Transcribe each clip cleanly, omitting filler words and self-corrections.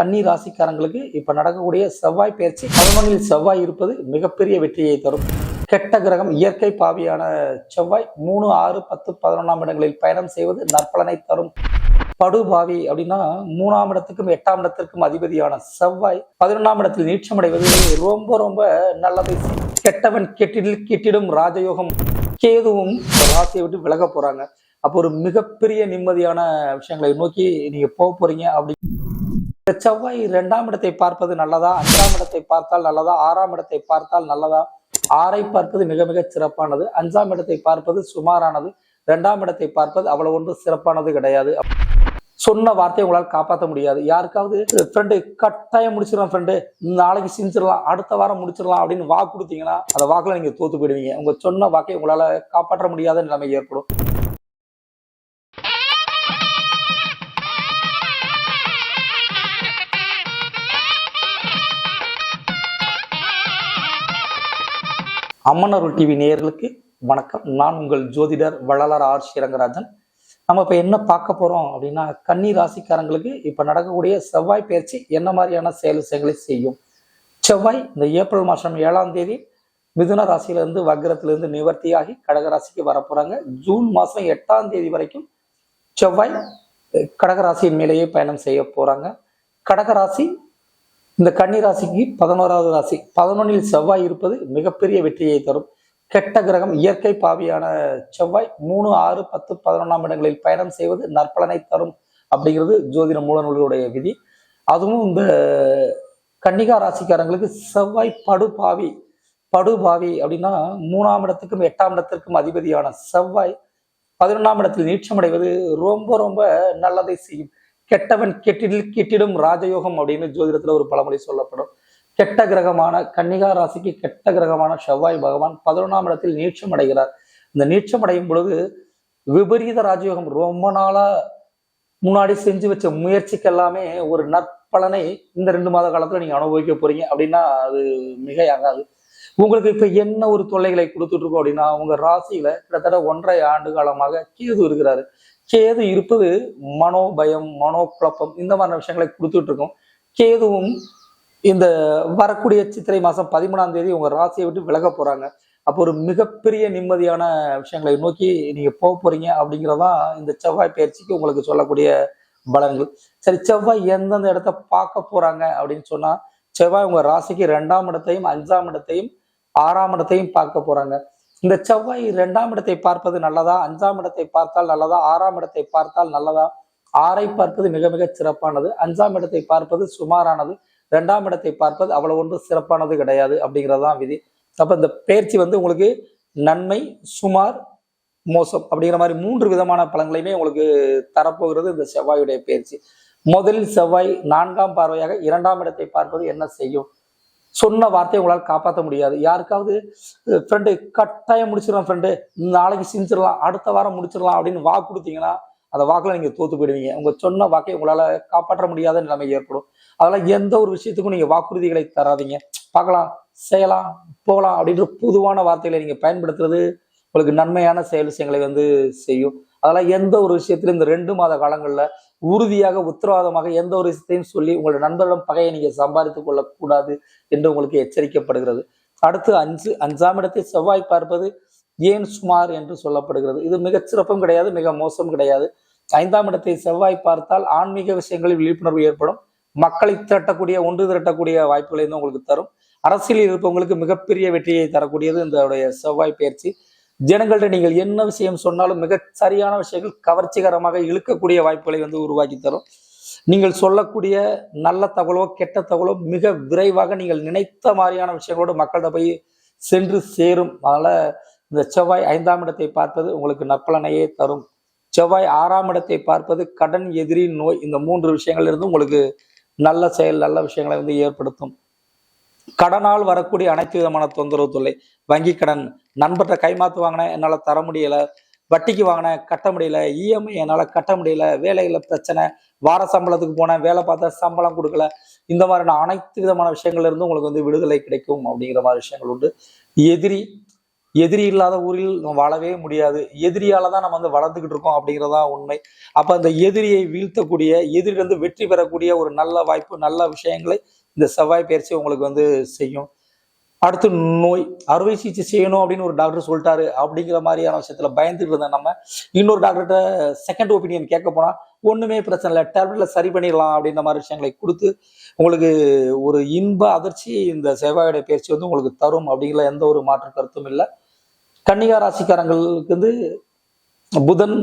கன்னி ராசிக்காரங்களுக்கு இப்ப நடக்கக்கூடிய செவ்வாய் பயிற்சி 11ல் செவ்வாய் இருப்பது மிகப்பெரிய வெற்றியை தரும். கெட்ட கிரகம் இயற்கை பாவியான செவ்வாய் 3, 6, 10, 11ஆம் இடங்களில் பயணம் செய்வது நற்பலனை தரும். படுபாவி அப்படின்னா 3ஆம் இடத்துக்கும் 8ஆம் இடத்திற்கும் அதிபதியான செவ்வாய் 11ஆம் இடத்தில் நீச்சமடைவது ரொம்ப ரொம்ப நல்லதை. கெட்டவன் கெட்டிடும் ராஜயோகம். கேதுவும் ராசியை விட்டு விலக போறாங்க. அப்போ ஒரு மிகப்பெரிய நிம்மதியான விஷயங்களை நோக்கி நீங்க போக போறீங்க. அப்படி செவ்வாய் 2ஆம் இடத்தை பார்ப்பது நல்லதா, 5ஆம் இடத்தை பார்த்தால் நல்லதா, 6ஆம் இடத்தை பார்த்தால் நல்லதா? 6ஐ பார்ப்பது மிக மிக சிறப்பானது. 5ஆம் இடத்தை பார்ப்பது சுமாரானது. 2ஆம் இடத்தை பார்ப்பது அவ்வளவு ஒன்று சிறப்பானது கிடையாது. சொன்ன வார்த்தையை உங்களால் காப்பாற்ற முடியாது. யாருக்காவது ஃப்ரெண்டு கட்டாயம் முடிச்சிடலாம், ஃப்ரெண்டு நாளைக்கு செஞ்சிடலாம், அடுத்த வாரம் முடிச்சிடலாம் அப்படின்னு வாக்கு கொடுத்தீங்கன்னா அந்த வாக்குல நீங்க தோத்து போயிடுவீங்க. உங்க சொன்ன வாக்கை உங்களால காப்பாற்ற முடியாத நிலைமை ஏற்படும். அம்மனருள் டிவி நேயர்களுக்கு வணக்கம். நான் உங்கள் ஜோதிடர் வள்ளலார் ஆர் ஸ்ரீரங்கராஜன். நம்ம இப்ப என்ன பார்க்க போறோம் அப்படின்னா, கன்னி ராசிக்காரங்களுக்கு இப்ப நடக்கக்கூடிய செவ்வாய் பயிற்சி என்ன மாதிரியான செயல்களை செய்யும். செவ்வாய் இந்த ஏப்ரல் மாதம் 7ஆம் தேதி மிதுன ராசியிலிருந்து வக்ரத்திலிருந்து நிவர்த்தியாகி கடகராசிக்கு வரப்போறாங்க. ஜூன் மாதம் 8ஆம் தேதி வரைக்கும் செவ்வாய் கடகராசியின் மேலேயே பயணம் செய்ய போறாங்க. கடகராசி இந்த கன்னி ராசிக்கு 11வது ராசி. 11ல் செவ்வாய் இருப்பது மிகப்பெரிய வெற்றியை தரும். கெட்ட கிரகம் இயற்கை பாவியான செவ்வாய் 3, 6, 10, 11ஆம் இடங்களில் பயணம் செய்வது நற்பலனை தரும் அப்படிங்கிறது ஜோதிட மூலநூல்களுடைய விதி. அதுவும் இந்த கன்னிகா ராசிக்காரங்களுக்கு செவ்வாய் படுபாவி அப்படின்னா 3ஆம் இடத்துக்கும் 8ஆம் இடத்திற்கும் அதிபதியான செவ்வாய் 11ஆம் இடத்தில் நீச்சமடைவது ரொம்ப ரொம்ப நல்லதை செய்யும். கெட்டவன் கெட்டிடும் ராஜயோகம் அப்படின்னு ஜோதிடத்துல ஒரு பழமொழி சொல்லப்படும். கெட்ட கிரகமான கன்னிகா ராசிக்கு கெட்ட கிரகமான செவ்வாய் பகவான் 11ஆம் இடத்தில் நீச்சம் அடைகிறார். இந்த நீச்சம் அடையும் பொழுது விபரீத ராஜயோகம், ரொம்ப நாளா முன்னாடி செஞ்சு வச்ச முயற்சிக்கு எல்லாமே ஒரு நற்பலனை இந்த 2 மாத காலத்துல நீங்க அனுபவிக்க போறீங்க அப்படின்னா அது மிகையாகாது. உங்களுக்கு இப்ப என்ன ஒரு தொல்லைகளை கொடுத்துட்டு இருக்கோம் அப்படின்னா, உங்க ராசியில கிட்டத்தட்ட 1.5 ஆண்டு காலமாக கேது இருக்கிறாரு. கேது இருப்பது மனோபயம், மனோகுழப்பம், இந்த மாதிரி விஷயங்களை கொடுத்துட்டு இருக்கோம். கேதுவும் இந்த வரக்கூடிய சித்திரை மாதம் 13ஆம் தேதி உங்க ராசியை விட்டு விலக போறாங்க. அப்போ ஒரு மிகப்பெரிய நிம்மதியான விஷயங்களை நோக்கி நீங்க போக போறீங்க அப்படிங்கிறதான் இந்த செவ்வாய் பயிற்சிக்கு உங்களுக்கு சொல்லக்கூடிய பலன்கள். சரி, செவ்வாய் எந்தெந்த இடத்த பார்க்க போறாங்க அப்படின்னு சொன்னா, செவ்வாய் உங்க ராசிக்கு 2ஆம் இடத்தையும் 5ஆம் இடத்தையும் 6ஆம் இடத்தையும் பார்க்க போறாங்க. இந்த செவ்வாய் 2ஆம் இடத்தை பார்ப்பது நல்லதா, 5ஆம் இடத்தை பார்த்தால் நல்லதா, 6ஆம் இடத்தை பார்த்தால் நல்லதா? 6ஐ பார்ப்பது மிக மிக சிறப்பானது. 5ஆம் இடத்தை பார்ப்பது சுமாரானது. 2ஆம் இடத்தை பார்ப்பது அவ்வளவு ஒன்று சிறப்பானது கிடையாது அப்படிங்கிறதான் விதி. அப்ப இந்த பயிற்சி உங்களுக்கு நன்மை, சுமார், மோசம் அப்படிங்கிற மாதிரி 3 விதமான பலன்களையுமே உங்களுக்கு தரப்போகிறது இந்த செவ்வாயுடைய பயிற்சி. முதலில் செவ்வாய் 4ஆம் பார்வையாக 2ஆம் இடத்தை பார்ப்பது என்ன செய்யும். சொன்ன வார்த்தையை உங்களால் காப்பாற்ற முடியாது. யாருக்காவது ஃப்ரெண்டு கட்டாயம் முடிச்சிடலாம், ஃப்ரெண்டு நாளைக்கு செஞ்சிடலாம், அடுத்த வாரம் முடிச்சிடலாம் அப்படின்னு வாக்கு கொடுத்தீங்கன்னா அந்த வாக்குல நீங்க தோத்து போயிடுவீங்க. உங்க சொன்ன வாக்கை உங்களால காப்பாற்ற முடியாத நிலைமை ஏற்படும். அதெல்லாம் எந்த ஒரு விஷயத்துக்கும் நீங்க வாக்குறுதிகளை தராதீங்க. பார்க்கலாம், செய்யலாம், போகலாம் அப்படின்ற பொதுவான வார்த்தைகளை நீங்க பயன்படுத்துறது உங்களுக்கு நன்மையான விஷயங்களை செய்யும். அதெல்லாம் எந்த ஒரு விஷயத்திலும் இந்த 2 மாத காலங்கள்ல உறுதியாக உத்தரவாதமாக எந்த ஒரு விஷயத்தையும் சொல்லி உங்களோட நண்பர்களிடம் பகையை நீங்க சம்பாதித்துக் கொள்ளக்கூடாது என்று உங்களுக்கு எச்சரிக்கப்படுகிறது. அடுத்து 5ஆம் இடத்தை செவ்வாய் பார்ப்பது ஏன் சுமார் என்று சொல்லப்படுகிறது. இது மிகச் சிறப்பும் கிடையாது, மிக மோசம் கிடையாது. 5ஆம் இடத்தை செவ்வாய் பார்த்தால் ஆன்மீக விஷயங்களில் விழிப்புணர்வு ஏற்படும். மக்களை ஒன்று திரட்டக்கூடிய வாய்ப்புகளை உங்களுக்கு தரும். அரசியலில் இருப்பவங்களுக்கு மிகப்பெரிய வெற்றியை தரக்கூடியது இந்த செவ்வாய் பயிற்சி. ஜனங்கள்ட்ட நீங்கள் என்ன விஷயம் சொன்னாலும் மிக சரியான விஷயங்கள் கவர்ச்சிகரமாக இழுக்கக்கூடிய வாய்ப்புகளை உருவாக்கி தரும். நீங்கள் சொல்லக்கூடிய நல்ல தகவலோ கெட்ட தகவலோ மிக விரைவாக நீங்கள் நினைத்த மாதிரியான விஷயங்களோடு மக்கள்கிட்ட போய் சென்று சேரும். அதனால இந்த செவ்வாய் 5ஆம் இடத்தை பார்ப்பது உங்களுக்கு நற்பலனையே தரும். செவ்வாய் 6ஆம் இடத்தை பார்ப்பது கடன், எதிரி, நோய், இந்த 3 விஷயங்கள்ல இருந்து உங்களுக்கு நல்ல விஷயங்களை ஏற்படுத்தும். கடனால் வரக்கூடிய அனைத்து விதமான தொந்தரவு தொல்லை, வங்கி கடன், நண்பர்கிட்ட கைமாத்து வாங்கினேன் என்னால தர முடியல, வட்டிக்கு வாங்கினேன் கட்ட முடியல, இஎம்ஐ என்னால கட்ட முடியல, வேலையில பிரச்சனை, வார சம்பளத்துக்கு போனேன், வேலை பார்த்தா சம்பளம் கொடுக்கல, இந்த மாதிரியான அனைத்து விதமான விஷயங்கள்ல இருந்து உங்களுக்கு விடுதலை கிடைக்கும் அப்படிங்கிற மாதிரி விஷயங்கள் உண்டு. எதிரி எதிரி இல்லாத ஊரில் நம்ம வாழவே முடியாது. எதிரியால தான் நம்ம வந்து வளர்ந்துகிட்டு இருக்கோம் அப்படிங்கிறதா உண்மை. அப்ப அந்த எதிரியை வீழ்த்தக்கூடிய, எதிரிலிருந்து வெற்றி பெறக்கூடிய ஒரு நல்ல வாய்ப்பு, நல்ல விஷயங்களை இந்த செவ்வாய் பயிற்சி உங்களுக்கு வந்து செய்யும். அடுத்து நோய், அறுவை சிகிச்சை செய்யணும் அப்படின்னு ஒரு டாக்டர் சொல்லிட்டாரு அப்படிங்கிற மாதிரியான விஷயத்துல பயந்துட்டு இருந்தேன் நம்ம. இன்னொரு டாக்டர்கிட்ட செகண்ட் ஒப்பீனியன் கேட்க போனா ஒண்ணுமே பிரச்சனை இல்லை, டேப்லெட்ல சரி பண்ணிடலாம் அப்படின்ற மாதிரி விஷயங்களை கொடுத்து உங்களுக்கு ஒரு இன்ப அதிர்ச்சி இந்த செவ்வாயுடைய பயிற்சி வந்து உங்களுக்கு தரும் அப்படிங்கிற எந்த ஒரு மாற்று கருத்தும் இல்லை. கன்னிகா ராசிக்காரங்களுக்கு வந்து புதன்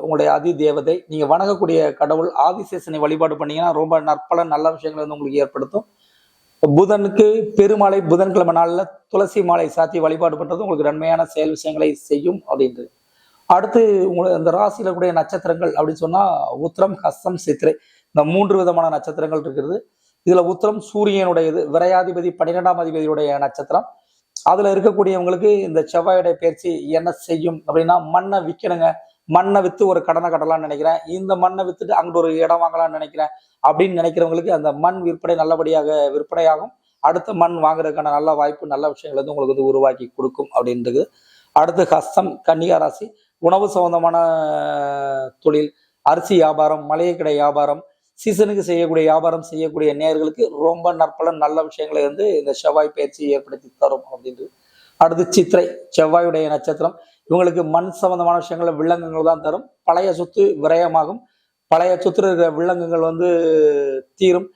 உங்களுடைய அதி தேவதை. நீங்க வணங்கக்கூடிய கடவுள் ஆதிசேஷனை வழிபாடு பண்ணீங்கன்னா ரொம்ப நற்பலன், நல்ல விஷயங்கள் வந்து உங்களுக்கு ஏற்படுத்தும். புதனுக்கு பெருமாளை புதன்கிழமை நாள்ல துளசி மாலை சாத்தி வழிபாடு பண்றது உங்களுக்கு நன்மையான செயல் விஷயங்களை செய்யும் அப்படின்றது. அடுத்து உங்களுக்கு இந்த ராசியில கூடிய நட்சத்திரங்கள் அப்படின்னு சொன்னா உத்திரம், ஹஸ்தம், சித்திரை, இந்த 3 விதமான நட்சத்திரங்கள் இருக்கிறது. இதுல உத்திரம் சூரியனுடையது, விரையாதிபதி 12ஆம் அதிபதியுடைய நட்சத்திரம். அதுல இருக்கக்கூடியவங்களுக்கு இந்த செவ்வாயுடைய பயிற்சி என்ன செய்யும் அப்படின்னா, மண்ணை விற்கணுங்க, மண்ணை வித்து ஒரு கடனை கட்டலாம்னு நினைக்கிறேன், இந்த மண்ணை வித்துட்டு அங்கிட்டு ஒரு இடம் வாங்கலாம்னு நினைக்கிறேன் அப்படின்னு நினைக்கிறவங்களுக்கு அந்த மண் விற்பனை நல்லபடியாக விற்பனையாகும். அடுத்த மண் வாங்குறதுக்கான நல்ல வாய்ப்பு, நல்ல விஷயங்கள் வந்து உங்களுக்கு வந்து உருவாக்கி கொடுக்கும் அப்படின்றது. அடுத்து ஹஸ்தம், கன்னிகா ராசி. உணவு சம்பந்தமான தொழில், அரிசி வியாபாரம், மளிகை கடை வியாபாரம், சீசனுக்கு செய்யக்கூடிய வியாபாரம் செய்யக்கூடிய நேயர்களுக்கு ரொம்ப நற்பலன், நல்ல விஷயங்களை வந்து இந்த செவ்வாய் பயிற்சி ஏற்படுத்தி தரும் அப்படின்றது. அடுத்து சித்திரை, செவ்வாயுடைய நட்சத்திரம். இவங்களுக்கு மண் சம்பந்தமான விஷயங்கள வில்லங்கங்கள் தான் தரும். பழைய சொத்து விரயமாகும், பழைய சொத்துல இருக்கிற வில்லங்கங்கள் வந்து தீரும்.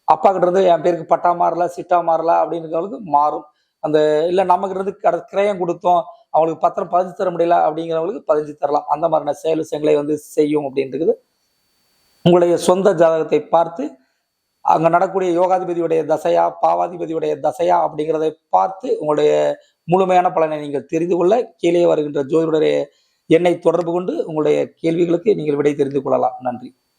அப்பா கிட்ட இருந்து என் பேருக்கு பட்டா மாறல, சிட்டா மாறல அப்படிங்கிறவங்களுக்கு மாறும். அந்த இல்லை நமக்கு இருந்து கிரயம் கொடுத்தோம், அவங்களுக்கு பத்திரம் பதிஞ்சு தர முடியல அப்படிங்கிறவங்களுக்கு பதிஞ்சு தரலாம். அந்த மாதிரியான செயல் விஷயங்களை வந்து செய்யும் அப்படின்றது. உங்களுடைய சொந்த ஜாதகத்தை பார்த்து அங்க நடக்கூடிய யோகாதிபதியுடைய தசையா, பாவாதிபதியுடைய தசையா அப்படிங்கிறதை பார்த்து உங்களுடைய முழுமையான பலனை நீங்கள் தெரிந்து கொள்ள கீழே வருகின்ற ஜோதிடருடைய எண்ணை தொடர்பு கொண்டு உங்களுடைய கேள்விகளுக்கு நீங்கள் விடை தெரிந்து கொள்ளலாம். நன்றி.